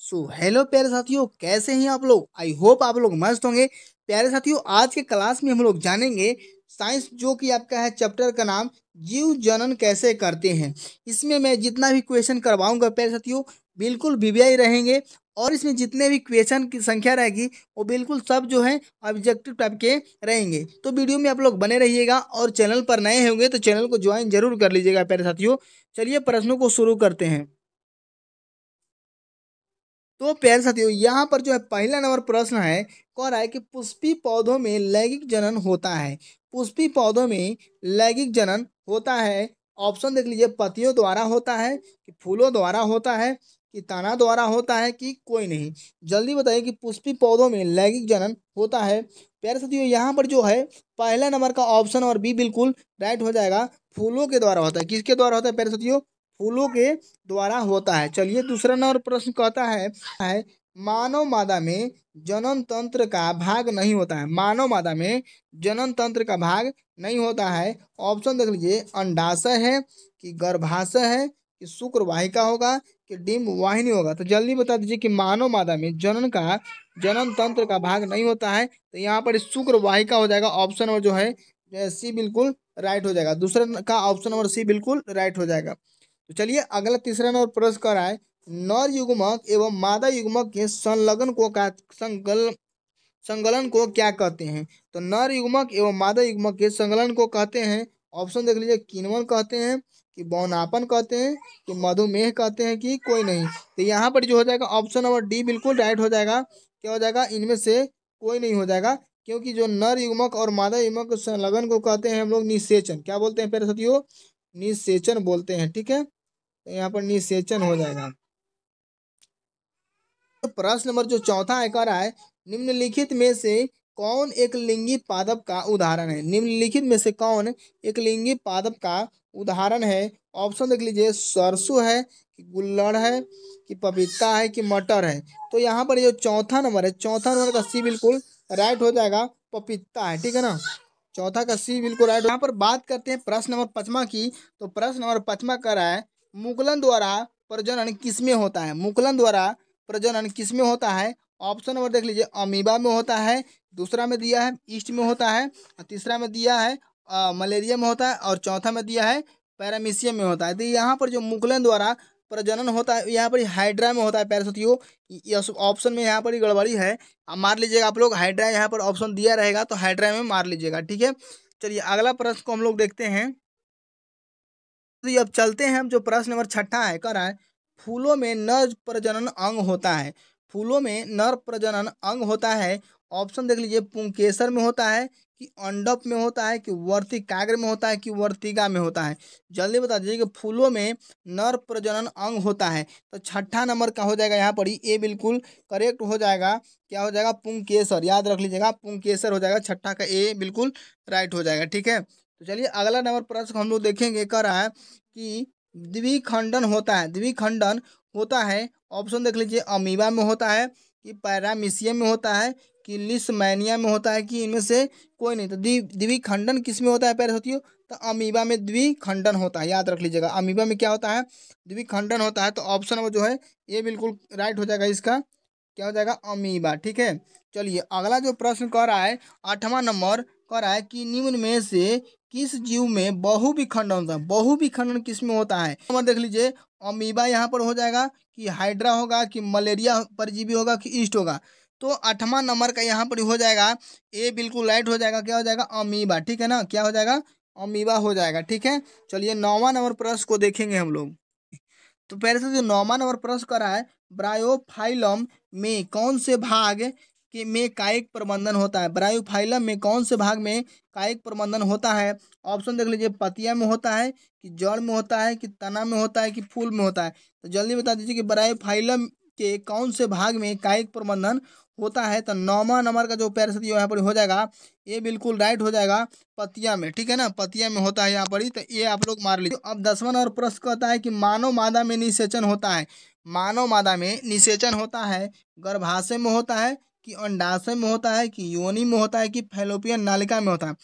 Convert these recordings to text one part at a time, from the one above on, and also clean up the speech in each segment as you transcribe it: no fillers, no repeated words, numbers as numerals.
So hello प्यारे साथियों, कैसे हैं आप लोग। आई होप आप लोग मस्त होंगे। प्यारे साथियों, आज के क्लास में हम लोग जानेंगे साइंस, जो कि आपका है चैप्टर का नाम जीव जनन कैसे करते हैं। इसमें मैं जितना भी क्वेश्चन करवाऊंगा प्यारे साथियों, बिल्कुल वीवीआई रहेंगे। और इसमें जितने भी क्वेश्चन की संख्या रहेगी वो बिल्कुल सब जो है ऑब्जेक्टिव टाइप के रहेंगे। तो वीडियो में आप लोग बने रहिएगा और चैनल पर नए होंगे तो चैनल को ज्वाइन जरूर कर लीजिएगा प्यारे साथियों। चलिए प्रश्नों को शुरू करते हैं। तो प्यारे साथियों, यहाँ पर जो है पहला नंबर प्रश्न है, कह रहा है कि पुष्पी पौधों में लैंगिक जनन होता है। पुष्पी पौधों में लैंगिक जनन होता है। ऑप्शन देख लीजिए, पतियों द्वारा होता है कि फूलों द्वारा होता है कि तना द्वारा होता है कि कोई नहीं। जल्दी बताइए कि पुष्पी पौधों में लैंगिक जनन होता है। प्यारे साथियों, यहाँ पर जो है पहला नंबर का ऑप्शन और बी बिल्कुल राइट हो जाएगा। फूलों के द्वारा होता है। किसके द्वारा होता है प्यारे साथियों? फूलों के द्वारा होता है। चलिए दूसरा नंबर प्रश्न कहता है मानव मादा में जनन तंत्र का भाग नहीं होता है। मानव मादा में जनन तंत्र का भाग नहीं होता है। ऑप्शन देख लीजिए, अंडाशय है कि गर्भाशय है कि शुक्र वाहिका होगा कि डिम्ब वाहिनी होगा। तो जल्दी बता दीजिए कि मानव मादा में जनन तंत्र का भाग नहीं होता है। तो यहाँ पर शुक्र वाहिका हो जाएगा। ऑप्शन नंबर जो है सी बिल्कुल राइट हो जाएगा। दूसरा का ऑप्शन नंबर सी बिल्कुल राइट हो जाएगा। तो चलिए अगला तीसरा नंबर प्रश्न कर रहा है, नर युग्मक एवं मादा युग्मक के संलग्न को का संगलन को क्या कहते हैं? तो नर युग्मक एवं मादा युग्मक के संगलन को कहते हैं। ऑप्शन देख लीजिए, किण्वन कहते हैं कि बौनापन कहते हैं कि मधुमेह कहते हैं कि कोई नहीं। तो यहाँ पर जो हो जाएगा ऑप्शन नंबर डी बिल्कुल राइट हो जाएगा। क्या हो जाएगा? इनमें से कोई नहीं हो जाएगा, क्योंकि जो नर युग्मक और मादा युग्मक के संलग्न को कहते हैं हम लोग निषेचन। क्या बोलते हैं प्यारे साथियों? निषेचन बोलते हैं। ठीक है, तो यहाँ पर निषेचन हो जाएगा। तो प्रश्न नंबर जो चौथा है, कह रहा है निम्नलिखित में से कौन एक लिंगी पादप का उदाहरण है? निम्नलिखित में से कौन एक लिंगी पादप का उदाहरण है? ऑप्शन देख लीजिए, सरसों है कि गुल्लड़ है कि पपीता है कि मटर है। तो यहाँ पर जो चौथा नंबर है, चौथा नंबर का सी बिल्कुल राइट हो जाएगा। पपीता है, ठीक है ना। चौथा का सी बिल्कुल राइट। यहाँ पर बात करते हैं प्रश्न नंबर 5वां की। तो प्रश्न नंबर 5वां कह रहा है, मुकुलन द्वारा प्रजनन किसमें होता है? मुकुलन द्वारा प्रजनन किसमें होता है? ऑप्शन नंबर देख लीजिए, अमीबा में होता है। दूसरा में दिया है ईस्ट में होता है। और तीसरा में दिया है मलेरिया में होता है। और चौथा में दिया है पैरामीशियम में होता है। तो यहाँ पर जो मुकुलन द्वारा प्रजनन होता है, यहाँ पर हाइड्रा में होता है प्यारे साथियों। ऑप्शन में यहाँ पर ही गड़बड़ी है। अब मार लीजिएगा आप लोग, हाइड्रा यहाँ पर ऑप्शन दिया रहेगा तो हाइड्रा में मार लीजिएगा। ठीक है, चलिए अगला प्रश्न को हम लोग देखते हैं। तो ये अब चलते हैं हम, जो प्रश्न नंबर छठा है, कह रहा है फूलों में नर प्रजनन अंग होता है। फूलों में नर प्रजनन अंग होता है। ऑप्शन देख लीजिए, पुंकेसर में होता है कि अंडप में होता है कि वर्तिकाग्र में होता है कि वर्तिका में होता है। जल्दी बता दीजिए कि फूलों में नर प्रजनन अंग होता है। तो छठा नंबर का हो जाएगा यहाँ पर ही ए बिल्कुल करेक्ट हो जाएगा। क्या हो जाएगा? पुंकेसर। याद रख लीजिएगा, पुंकेसर हो जाएगा। छठा का ए बिल्कुल राइट हो जाएगा। ठीक है, तो चलिए अगला नंबर प्रश्न हम लोग देखेंगे। कह रहा है कि द्विखंडन होता है। द्विखंडन होता है। ऑप्शन देख लीजिए, अमीबा में होता है कि पैरामीशियम में होता है कि लिस्मैनिया में होता है कि इनमें से कोई नहीं। तो द्विखंडन किस में होता है प्यारे साथियों? तो अमीबा में द्विखंडन होता है। याद रख लीजिएगा, अमीबा में क्या होता है? द्विखंडन होता है। तो ऑप्शन नंबर जो है ये बिल्कुल राइट हो जाएगा। इसका क्या हो जाएगा? अमीबा। ठीक है, चलिए अगला जो प्रश्न कह रहा है, 8वां नंबर कह रहा है कि निम्न में से किस जीव में बहुविखंडन होता है? बहुविखंडन किस में होता है? नंबर देख लीजिए, अमीबा यहाँ पर हो जाएगा कि हाइड्रा होगा कि मलेरिया परजीवी होगा कि ईस्ट होगा। तो 8वां नंबर का यहाँ पर हो जाएगा ए बिल्कुल राइट हो जाएगा। क्या हो जाएगा? अमीबा। ठीक है ना, क्या हो जाएगा? अमीबा हो जाएगा। ठीक है, चलिए 9वां नंबर प्रश्न को देखेंगे हम लोग। तो पहले से जो 9वां नंबर प्रश्न करा है, ब्रायोफाइलम में कौन से भाग के में कायिक प्रबंधन होता है? ब्रायोफाइलम में कौन से भाग में कायिक प्रबंधन होता है? ऑप्शन देख लीजिए, पतिया में होता है कि जड़ में होता है कि तना में होता है कि फूल में होता है। तो जल्दी बता दीजिए कि ब्रायोफाइलम के कौन से भाग में कायिक प्रबंधन होता है। तो 9वां नंबर का जो पैर साथी यहाँ पर हो जाएगा, ये बिल्कुल राइट हो जाएगा। पतिया में। ठीक है ना, पतिया में होता है यहाँ पर ही। तो ये आप लोग मार लीजिए। अब 10वां नंबर प्रश्न कहता है कि मानव मादा में निषेचन होता है। मानव मादा में निषेचन होता है। गर्भाशय में होता है कि अंडाशय में होता है कि योनि में होता है कि फैलोपियन नालिका में होता है।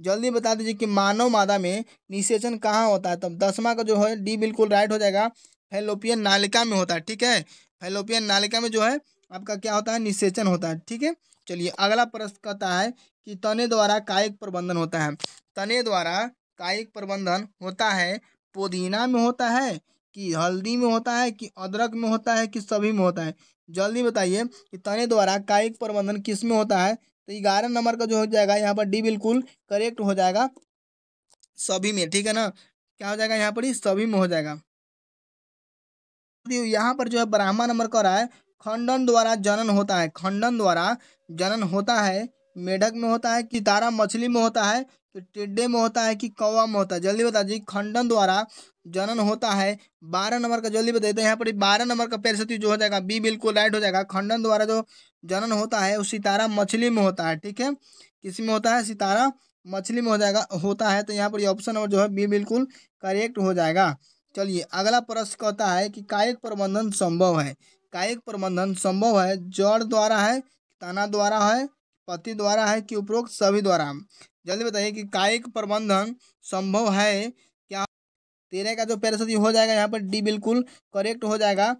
जल्दी बता दीजिए कि मानव मादा में निषेचन कहाँ होता है। तब 10वां का जो है डी बिल्कुल राइट हो जाएगा। फैलोपियन नालिका में होता है। ठीक है, फैलोपियन नालिका में जो है आपका क्या होता है, निषेचन होता है। ठीक है, चलिए अगला प्रश्न कहता है कि तने द्वारा कायिक प्रबंधन होता है। तने द्वारा कायिक प्रबंधन होता है, पुदीना में होता है कि हल्दी में होता है कि अदरक में होता है कि सभी में होता है? जल्दी बताइए कि तने द्वारा कायिक प्रबंधन किस में होता है। तो 11 नंबर का जो हो जाएगा यहाँ पर डी बिल्कुल करेक्ट हो जाएगा, सभी में। ठीक है ना, क्या हो जाएगा यहाँ पर, ही सभी में हो जाएगा। यहाँ पर जो है ब्राह्मण नंबर कर रहा है, खंडन द्वारा जनन होता है। खंडन द्वारा जनन होता है, मेढक में होता है कि तारा मछली में होता है कि टिड्डे में होता है कि कौवा में होता है? जल्दी बता जी, खंडन द्वारा जनन होता है। 12 नंबर का जल्दी बता देते हैं। यहाँ पर 12 नंबर का पैरसती जो हो जाएगा बी बिल्कुल राइट हो जाएगा। खंडन द्वारा जो जनन होता है वो सितारा मछली में होता है। ठीक है, किस में होता है, सितारा मछली में हो जाएगा, होता है। तो यहाँ पर ऑप्शन नंबर जो है बी बिल्कुल करेक्ट हो जाएगा। चलिए अगला प्रश्न कहता है कि कायिक प्रबंधन संभव है। कायिक प्रबंधन संभव है, जड़ द्वारा है, तना द्वारा है, पति द्वारा है कि उपरोक्त सभी द्वारा? जल्दी बताइए कि कायिक प्रबंधन संभव है क्या? 13 का जो पैराशुद्धि हो जाएगा यहाँ पर डी बिल्कुल करेक्ट हो जाएगा,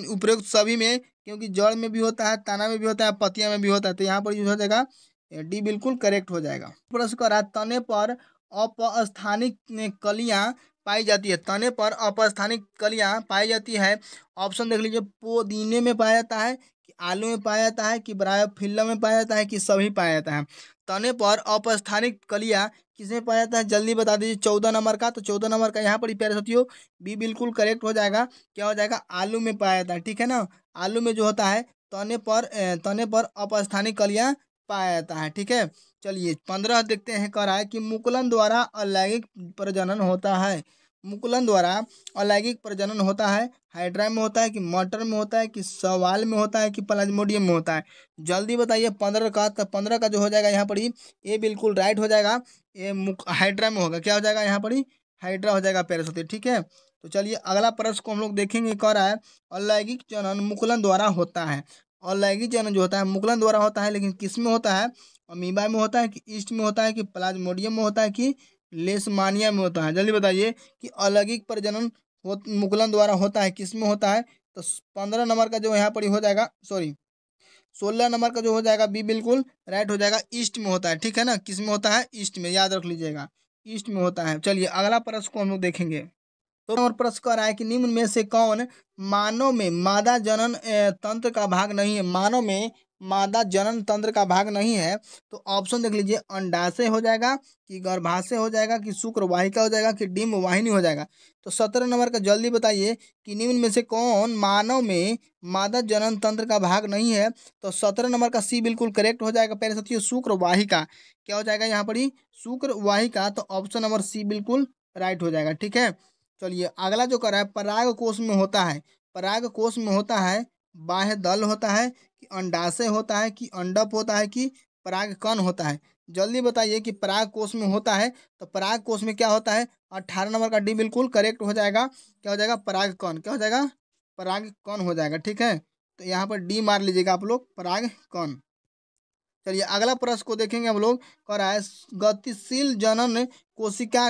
उपरोक्त सभी में, क्योंकि जड़ में भी होता है, तना में भी होता है, पतिया में भी होता है। तो यहाँ पर यूज हो जाएगा डी बिल्कुल करेक्ट हो जाएगा। प्रश्न करा, तने पर अपस्थानिक कलियां पाई जाती है। तने पर अपस्थानिक कलियां पाई जाती है, ऑप्शन देख लीजिए, पुदीने में पाया जाता है कि आलू में पाया जाता है कि ब्रायोफिल्म में पाया जाता है कि सभी पाया जाता है? तने पर अपस्थानिक कलियां किसमें पाया जाता है, जल्दी बता दीजिए। 14 नंबर का, तो 14 नंबर का यहाँ पर ही प्यारे साथियों बी बिल्कुल करेक्ट हो जाएगा। क्या हो जाएगा, आलू में पाया जाता है। ठीक है ना, आलू में जो होता है तने पर अपस्थानिक कलियां पाया जाता है। ठीक है, चलिए 15 देखते हैं। कह रहा है कि मुकुलन द्वारा अलैंगिक प्रजनन होता है। मुकुलन द्वारा अलैंगिक प्रजनन होता है, हाइड्रा में होता है कि मटर में होता है कि सवाल में होता है कि प्लाज्मोडियम में होता है? जल्दी बताइए 15 का। तो 15 का जो हो जाएगा यहाँ पर ही ये बिल्कुल राइट हो जाएगा, ये हाइड्रा में होगा। क्या हो जाएगा यहाँ पर ही, हाइड्रा हो जाएगा पैराशूट। ठीक है, तो चलिए अगला प्रश्न को हम लोग देखेंगे। कह रहा है अलैंगिक जनन मुकुलन द्वारा होता है। अलैंगिक जनन जो होता है मुकुलन द्वारा होता है, लेकिन किस में होता है, अमीबा में होता है कि ईस्ट में होता है कि प्लाज्मोडियम में होता है कि लेशमानिया में होता है? जल्दी बताइए कि अलैंगिक प्रजनन मुकुलन द्वारा होता है, किस में होता है? तो 15 नंबर का जो यहाँ पर हो जाएगा, सॉरी 16 नंबर का जो हो जाएगा बी बिल्कुल राइट हो जाएगा, ईस्ट में होता है। ठीक है ना, किस में होता है, ईस्ट में, याद रख लीजिएगा, ईस्ट में होता है। चलिए अगला प्रश्न को हम लोग देखेंगे। तो और प्रश्न कर रहा है कि निम्न में से कौन मानव में मादा जनन तंत्र का भाग नहीं है? मानव में मादा जनन तंत्र का भाग नहीं है, तो ऑप्शन देख लीजिए, अंडाशय हो जाएगा कि गर्भाशय हो जाएगा कि शुक्रवाहिका हो जाएगा कि डिम्ब वाहिनी हो जाएगा? तो 17 नंबर का जल्दी बताइए कि निम्न में से कौन मानव में मादा जनन तंत्र का भाग नहीं है? तो 17 नंबर का सी बिल्कुल करेक्ट हो जाएगा पहले साथियों, शुक्रवाहिका। क्या हो जाएगा यहाँ पर ही, शुक्रवाहिका। तो ऑप्शन नंबर सी बिल्कुल राइट हो जाएगा। ठीक है, चलिए अगला जो कर रहा है, पराग कोष में होता है। पराग कोष में होता है, बाह्य दल होता है कि अंडाशय होता है कि अंडप होता है कि पराग कण होता है? जल्दी बताइए कि पराग कोष में होता है, तो पराग कोष में क्या होता है, 18 नंबर का डी बिल्कुल करेक्ट हो जाएगा। क्या हो जाएगा, पराग कण। क्या हो जाएगा, पराग कण हो जाएगा। ठीक है, तो यहाँ पर डी मार लीजिएगा आप लोग, पराग कण। चलिए अगला प्रश्न को देखेंगे हम लोग। कह रहा है गतिशील जनन कोशिका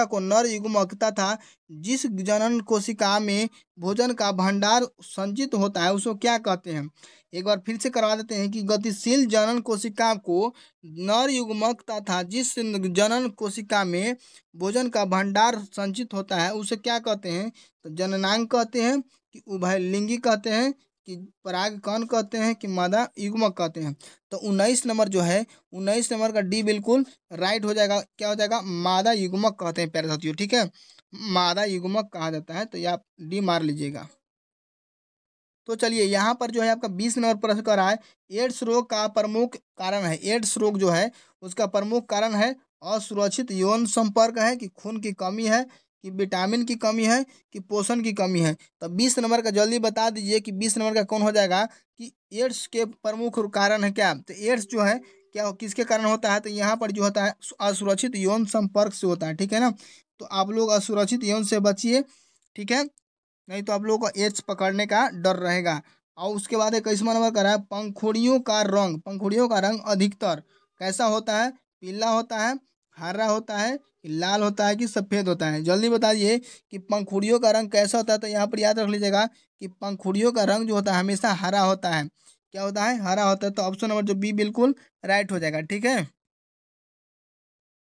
को नर युग्मक तथा जिस जनन कोशिका में भोजन का भंडार संचित होता है उसको क्या कहते हैं? एक बार फिर से करवा देते हैं कि गतिशील जनन कोशिका को नर युग्मक तथा जिस जनन कोशिका में भोजन का भंडार संचित होता है उसे क्या कहते हैं? तो जननांग कहते हैं कि उभयलिंगी कहते हैं कि पराग कण कहते हैं कि मादा युग्मक कहते हैं? तो 19 नंबर जो है, 19 नंबर का डी बिल्कुल राइट हो जाएगा। क्या हो जाएगा, मादा युग्मक कहते हैं प्यारे साथियों। ठीक है, मादा युग्मक कहा जाता है, तो ये आप डी मार लीजिएगा। तो चलिए यहाँ पर जो है आपका 20 नंबर प्रश्न कर रहा है, एड्स रोग का प्रमुख कारण है। एड्स रोग जो है उसका प्रमुख कारण है असुरक्षित यौन संपर्क है कि खून की कमी है कि विटामिन की कमी है कि पोषण की कमी है? तो 20 नंबर का जल्दी बता दीजिए कि 20 नंबर का कौन हो जाएगा कि एड्स के प्रमुख कारण है क्या? तो एड्स जो है क्या किसके कारण होता है? तो यहाँ पर जो होता है असुरक्षित यौन संपर्क से होता है। ठीक है ना, तो आप लोग असुरक्षित यौन से बचिए। ठीक है, नहीं तो आप लोगों को एड्स पकड़ने का डर रहेगा। और उसके बाद 21वां नंबर का है, पंखुड़ियों का रंग अधिकतर कैसा होता है? पीला होता है, हरा होता है कि लाल होता है कि सफेद होता है? जल्दी बताइए कि पंखुड़ियों का रंग कैसा होता है? तो यहाँ पर याद रख लीजिएगा कि पंखुड़ियों का रंग जो होता है हमेशा हरा होता है। क्या होता है? हरा होता है। तो ऑप्शन नंबर जो बी बिल्कुल राइट हो जाएगा। ठीक है,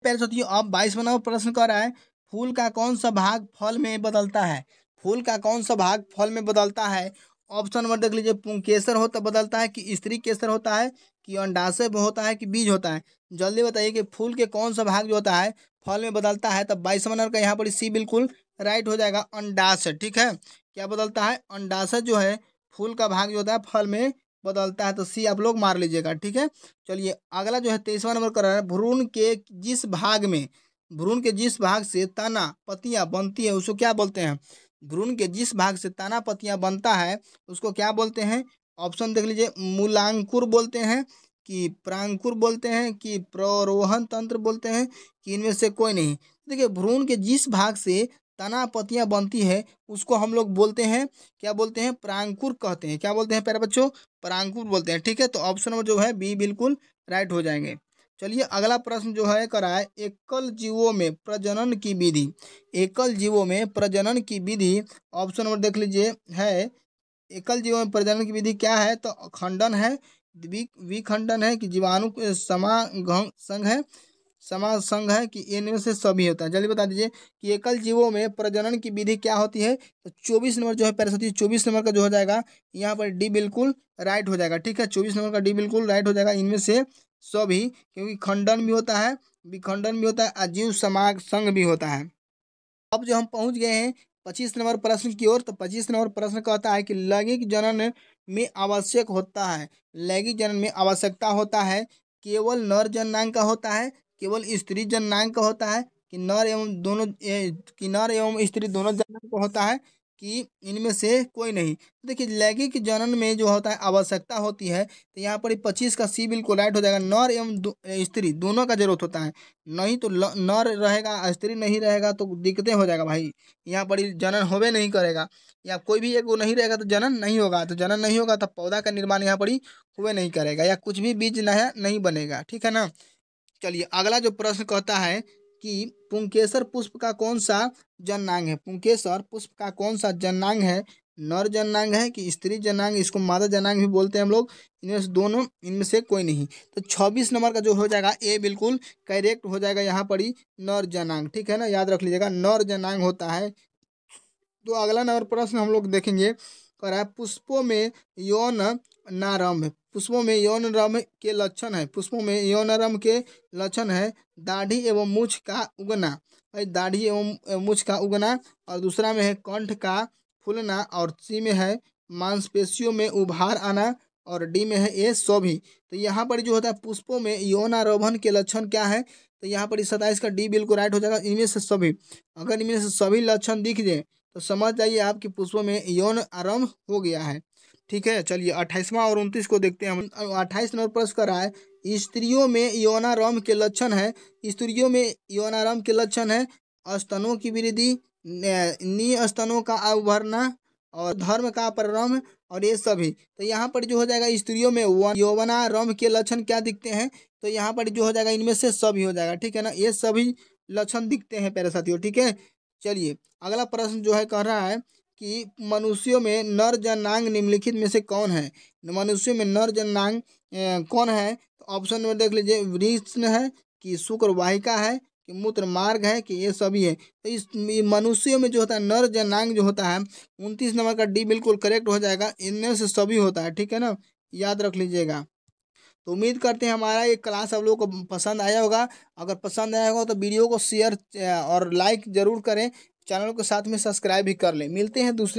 पहले सोचिए। अब 22वां नंबर प्रश्न कर रहा है, फूल का कौन सा भाग फल में बदलता है? फूल का कौन सा भाग फल में बदलता है? ऑप्शन नंबर देख लीजिए, पुंकेसर होता बदलता है कि स्त्री केसर होता है कि अंडाशय होता है कि बीज होता है? जल्दी बताइए कि फूल के कौन सा भाग जो होता है फल में बदलता है। तब 22वां नंबर का यहाँ पर सी बिल्कुल राइट हो जाएगा, अंडाशय। ठीक है, क्या बदलता है? अंडाशय जो है फूल का भाग जो होता है फल में बदलता है। तो सी आप लोग मार लीजिएगा। ठीक है, चलिए अगला जो है 23वां नंबर कर रहा है, भ्रूण के जिस भाग से तना पत्तियां बनती है उसको क्या बोलते हैं? भ्रूण के जिस भाग से तना पत्तियां बनता है उसको क्या बोलते हैं? ऑप्शन देख लीजिए, मूलांकुर बोलते हैं कि प्रांकुर बोलते हैं कि प्ररोहण तंत्र बोलते हैं कि इनमें से कोई नहीं? देखिए, भ्रूण के जिस भाग से तना पत्तियां बनती है उसको हम लोग बोलते हैं, क्या बोलते हैं? प्रांकुर कहते हैं। क्या बोलते हैं प्यारे बच्चों? प्रांकुर बोलते हैं। ठीक है, तो ऑप्शन नंबर जो है बी बिल्कुल राइट हो जाएंगे। चलिए अगला प्रश्न जो है करा है, एकल जीवों में प्रजनन की विधि। एकल जीवों में प्रजनन की विधि, ऑप्शन नंबर देख लीजिए है, एकल जीवों में प्रजनन की विधि क्या है? तो खंडन है, विखंडन है कि जीवाणु समागम संघ है, समासंग है कि इनमें से सभी होता है? जल्दी बता दीजिए कि एकल जीवों में प्रजनन की विधि क्या होती है? तो 24 नंबर जो है पैरासती, 24 नंबर का जो हो जाएगा यहाँ पर डी बिल्कुल राइट हो जाएगा। ठीक है, 24 नंबर का डी बिल्कुल राइट हो जाएगा, इनमें से सभी, क्योंकि खंडन भी होता है, विखंडन भी होता है, अजीव समाग संघ भी होता है। अब जो हम पहुंच गए हैं 25 नंबर प्रश्न की ओर, तो 25 नंबर प्रश्न कहता है कि लैंगिक जनन में आवश्यक होता है, लैंगिक जनन में आवश्यकता होता है, केवल नर जननांग का होता है, केवल स्त्री जननांग का होता है कि नर एवं दोनों कि नर एवं स्त्री दोनों जननांग का होता है कि इनमें से कोई नहीं? देखिए, लैंगिक जनन में जो होता है आवश्यकता होती है, तो यहाँ पर 25 का सी बिल्कुल राइट हो जाएगा, नर एवं स्त्री दोनों का जरूरत होता है। नहीं तो नर रहेगा स्त्री नहीं रहेगा तो दिक्कतें हो जाएगा भाई, यहाँ पर जनन होबे नहीं करेगा, या कोई भी एक वो नहीं रहेगा तो जनन नहीं होगा, तो जनन नहीं होगा तो पौधा का निर्माण यहाँ पर हुए नहीं करेगा, या कुछ भी बीज नया नहीं बनेगा। ठीक है ना, चलिए अगला जो प्रश्न कहता है कि पुंकेसर पुष्प का कौन सा जननांग है? पुंकेसर पुष्प का कौन सा जननांग है? नर जननांग है कि स्त्री जननांग, इसको मादा जननांग भी बोलते हैं हम लोग, इनमें से दोनों, इनमें से कोई नहीं? तो 26 नंबर का जो हो जाएगा ए बिल्कुल करेक्ट हो जाएगा, यहाँ पर ही नर जननांग। ठीक है ना, याद रख लीजिएगा नर जननांग होता है। तो अगला नंबर प्रश्न हम लोग देखेंगे, कह रहा है पुष्पों में यौन नारंभ, पुष्पों में यौन रंभ के लक्षण है, पुष्पों में यौन रंभ के लक्षण है दाढ़ी एवं मूछ का उगना, भाई दाढ़ी एवं मूछ का उगना, और दूसरा में है कंठ का फूलना, और सी में है मांसपेशियों में उभार आना, और डी में है ये सभी। तो यहाँ पर जो होता है पुष्पों में यौनारोपण के लक्षण क्या है? तो यहाँ पर 27 का डी बिल्कुल राइट हो जाएगा, इनमें से सभी। अगर इनमें से सभी लक्षण दिख जाए तो समझ जाइए आपकी पुष्पों में यौन आरंभ हो गया है। ठीक है, चलिए 28वां और 29 को देखते हैं हम। 28 नंबर प्रश्न कर रहा है, स्त्रियों में यौनारंभ के लक्षण है, स्त्रियों में यौनारंभ के लक्षण है स्तनों की वृद्धि, स्तनों का उभरना, और धर्म का प्रारंभ, और ये सभी। तो यहाँ पर जो हो जाएगा स्त्रियों में यौवनारंभ के लक्षण क्या दिखते हैं? तो यहाँ पर जो हो जाएगा इनमें से सभी हो जाएगा। ठीक है ना, ये सभी लक्षण दिखते हैं प्यारे साथियों। ठीक है, चलिए अगला प्रश्न जो है कह रहा है कि मनुष्यों में नर जननांग निम्नलिखित में से कौन है? मनुष्यों में नर जननांग कौन है? तो ऑप्शन में देख लीजिए, वृषण है कि शुक्र वाहिका है कि मूत्र मार्ग है कि ये सभी है? तो इस मनुष्यों में जो होता है नर जननांग जो होता है 29 नंबर का डी बिल्कुल करेक्ट हो जाएगा, इनमें से सभी होता है। ठीक है ना, याद रख लीजिएगा। तो उम्मीद करते हैं हमारा ये क्लास आप लोगों को पसंद आया होगा। अगर पसंद आया होगा तो वीडियो को शेयर और लाइक जरूर करें, चैनल को साथ में सब्सक्राइब भी कर लें। मिलते हैं दूसरे